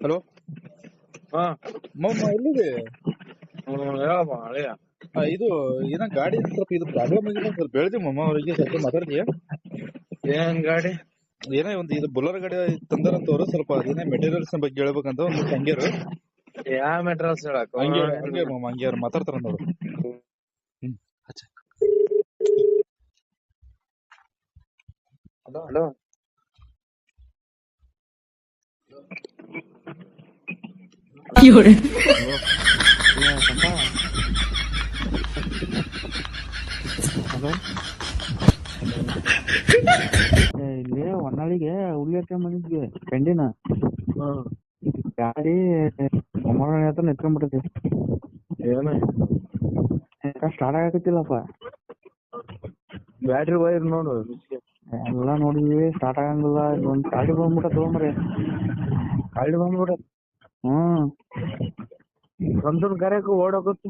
Hello ಹಾ ಮಮ್ಮ ಎಲ್ಲಿದೆ? ಹೇಳಪ್ಪ ಅಳಿಯ. ಇದು ಏನ ಗಾಡಿ ಸ್ವಲ್ಪ ಇದು ಪ್ರಾಬ್ಲಮ್ ಆಗಿದೆ, ಸ್ವಲ್ಪ ಹೇಳ್ದಿ ಮಮ್ಮ ಅವರಿಗೆ, ಸ್ವಲ್ಪ ಮಾತಾಡ್ತೀಯ? ಏನ್ ಗಾಡಿ? ಏನೋ ಒಂದು ಇದು ಬುಲರ್ ಗಾಡಿ ತಂದಾರಂತ ಅವ್ರು, ಸ್ವಲ್ಪ ಅದೇನೇ ಮೆಟೀರಿಯಲ್ಸ್ ಬಗ್ಗೆ ಹೇಳ್ಬೇಕಂತ ಒಂದು ಹಂಗ್ಯಾರು. ಯಾವ ಮೆಟ್ರಲ್ಸ್ ಹೇಳಕ್? ಹಂಗೆ ಮಮ್ಮ ಹಂಗ್ಯಾರು ಮಾತಾಡ್ತಾರ ನೋಡು. ಹಲೋ ಹಲೋ, ಇಲ್ಲಿ ಹೊನ್ನಾಳಿಗೆ ಹುಲ್ಲಿ ಬಂದಿದ್ವಿ ಪೆಂಡಿನ ಗಾಡಿ ಒಮ್ಮೆ ಹತ್ರ ನಿತ್ಕೊಂಡ್ಬಿಟ್ಟೈತಿ. ಏನ ಸ್ಟಾರ್ಟ್ ಆಗಕತ್ತಿಲ್ಲಪ್ಪ. ಬ್ಯಾಟ್ರಿ ವೈರ್ ನೋಡು. ಎಲ್ಲ ನೋಡಿದ್ವಿ, ಸ್ಟಾರ್ಟ್ ಆಗಂಗಿಲ್ಲ. ಒಂದು ಗಾಡಿ ಬಂದ್ಬಿಟ್ಟ ತಗೊಂಬ್ರಿ. ಗಾಡಿ ಬಂದ್ಬಿಡ ಸ್ವಂತನ್ ಕರೆಯಕ್ ಓಡೋಗತ್ತು.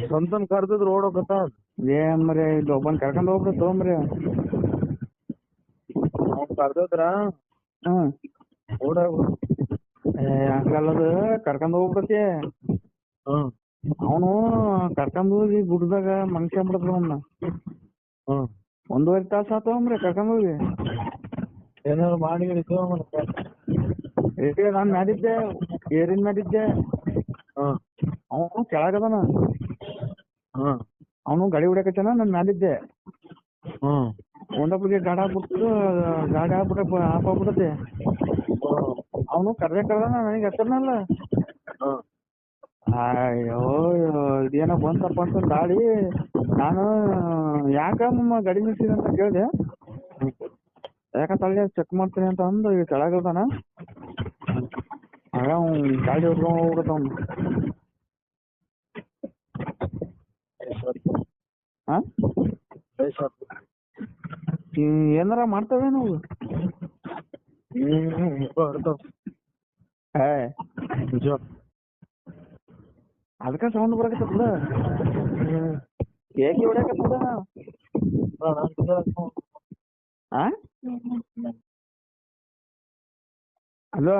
ಸ್ವಂತನ್ ಕರ್ದಿದ್ರು ಓಡೋಗತ್ತ. ಏನ್ ಮರಿ ಇಲ್ಲಿ ಒಬ್ಬನ್ ಕರ್ಕೊಂಡ್ ಹೋಗ್ಬಿಟ್ಟು ತಗೊಂಬ್ರಿ. ಕರ್ದದ್ರ ಓಡೋಗ ಹಂಗಲ್ಲದು ಕರ್ಕೊಂಡ್ ಹೋಗ್ಬಿಡತಿ. ಅವನು ಕರ್ಕೊಂಡ್ ಹೋಗಿ ಗುಡ್ದಾಗ ಮನುಷ್ಯ ಅವನ್ನ 1.5 ತಾಸ ಆತವಂಬ್ರಿ ಕರ್ಕೊಂಡ್ ಹೋಗಿ. ಏನಾದ್ರು ಮಾಡಿ ನಾನ್ ಮಾಡಿದ್ದೆ, ಏರಿನ್ ಮಾಡಿದ್ದೆ. ಅವನು ಕೆಳಗದಾನ, ಅವನು ಗಾಡಿ ಹೊಡ್ಯಾಕತ್ತಾನ, ನಾನ್ ಮಾಡಿದ್ದೆ. ಒಂದೊಬ್ರಿಗೆ ಗಾಡಿ ಆಗ್ಬಿಟ್ಟು ಆಫ್ ಆಗ್ಬಿಡತ್ತೆ. ಅವನು ಕರ್ದಾನ, ನನಗೆ ಹತ್ತನಲ್ಲ. ಅಯ್ಯೋ ಇದೇನೋ ಬಂತಪ್ಪ ಅಂತ ಗಾಡಿ. ನಾನು ಯಾಕಮ್ಮ ಗಾಡಿ ನಿಲ್ಸಿದೆ ಅಂತ ಕೇಳಿದೆ. ಯಾಕಂತ ಚೆಕ್ ಮಾಡ್ತೀನಿ ಅಂತ ಅಂದು ಈಗ ಕೆಳಗದಾನ. ಆಗ ಗಾಡಿ ಹೊಡ್ಕೊಂಡ್ ಹೋಗ್ಬಿಡತ್ತ ಅವ್ನು. ಏನಾರ ಮಾಡ್ತವೆ ನಾವು. ಅದಕ್ಕ ಸೌಂಡ್ ಬರಕತ್ತದ. ಏಕೆ ಹೊಡ್ಯಾಕತ್ತದ? ಹಲೋ